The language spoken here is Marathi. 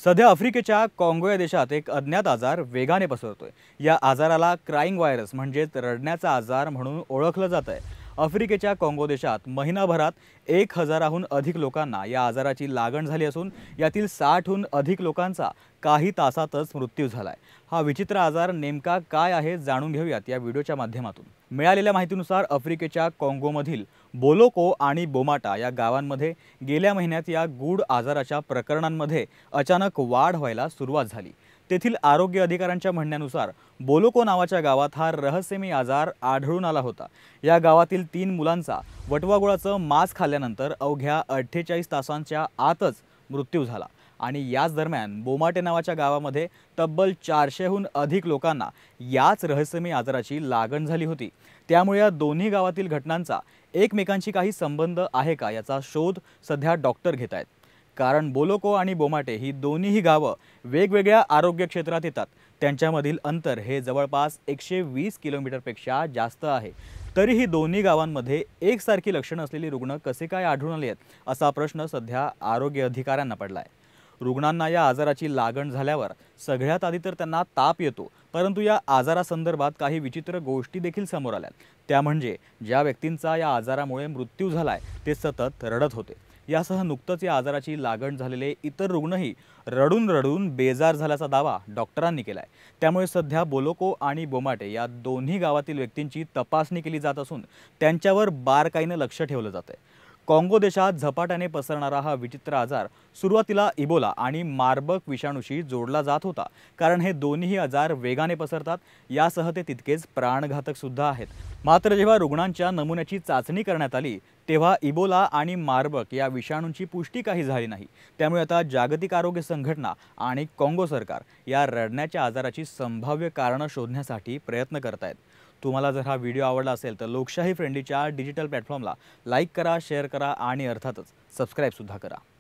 सध्या आफ्रिकेच्या काँगो या देशात एक अज्ञात आजार वेगाने पसरतोय। या आजाराला क्राईंग व्हायरस म्हणजेच रडण्याचा आजार म्हणून ओळखलं जात आहे। आफ्रिकेच्या काँगो देशात महिनाभरात 1000हून अधिक लोकांना या आजाराची लागण झाली असून यातील 60हून अधिक लोकांचा काही तासातच मृत्यू झालाय। हा विचित्र आजार नेमका काय आहे जाणून घेऊयात या व्हिडिओच्या माध्यमातून। मिळालेल्या माहितीनुसार आफ्रिकेच्या काँगोमधील बोलोको आणि बोमाटा या गावांमध्ये गेल्या महिन्यात या गूढ आजाराच्या प्रकरणांमध्ये अचानक वाढ व्हायला सुरुवात झाली। तेथील आरोग्य अधिकाऱ्यांच्या म्हणण्यानुसार बोलोको नावाच्या गावात हा रहस्यमय आजार आढळून आला होता। या गावातील 3 मुलांचा वटवाघुळाचं मांस खाल्ल्यानंतर अवघ्या 48 तासांच्या आतच मृत्यू झाला आणि याच दरम्यान बोमाटे नावाच्या गावामध्ये तब्बल 400हून अधिक लोकांना याच रहस्यमय आजाराची लागण झाली होती। त्यामुळे या दोन्ही गावातील घटनांचा एकमेकांशी काही संबंध आहे का याचा शोध सध्या डॉक्टर घेत आहेत। कारण बोलोको आणि बोमाटे ही दोन्हीही गावं वेगवेगळ्या आरोग्य क्षेत्रात येतात। त्यांच्यामधील अंतर हे जवळपास 120 किलोमीटरपेक्षा जास्त आहे। तरीही दोन्ही गावांमध्ये एकसारखी लक्षणं असलेली रुग्ण कसे काय आढळून आले आहेत असा प्रश्न सध्या आरोग्य अधिकाऱ्यांना पडलाय। रुग्णांना या आजाराची लागण झाल्यावर सगळ्यात आधी तर त्यांना ताप येतो, परंतु या आजारासंदर्भात काही विचित्र गोष्टी देखील समोर आल्यात। त्या म्हणजे ज्या व्यक्तींचा या आजारामुळे मृत्यू झालाय ते सतत रडत होते। यासह नुकतंच या आजाराची लागण झालेले इतर रुग्णही रडून रडून बेजार झाल्याचा दावा डॉक्टरांनी केलाय। त्यामुळे सध्या बोलोको आणि बोमाटे या दोन्ही गावातील व्यक्तींची तपासणी केली जात असून त्यांच्यावर बारकाईने लक्ष ठेवलं जात आहे। काँगो देशात झपाट्याने पसरणारा हा विचित्र आजार सुरुवातीला इबोला आणि मार्बर्ग विषाणूशी जोडला जात होता, कारण हे दोन्ही आजार वेगाने पसरतात, यासह ते तितकेच प्राणघातक सुद्धा आहेत। मात्र जेव्हा रुग्णांच्या नमुन्याची चाचणी करण्यात आली तेव्हा इबोला आणि मार्बर्ग या विषाणूंची पुष्टी काही झाली नाही। त्यामुळे आता जागतिक आरोग्य संघटना आणि काँगो सरकार या रडण्याच्या आजाराची संभाव्य कारणं शोधण्यासाठी प्रयत्न करत आहेत। तुम्हाला जर हा व्हिडिओ आवडला असेल तर लोकशाही फ्रेंडलीच्या डिजिटल प्लॅटफॉर्मला लाईक करा, शेअर करा आणि अर्थातच सबस्क्राईब सुद्धा करा।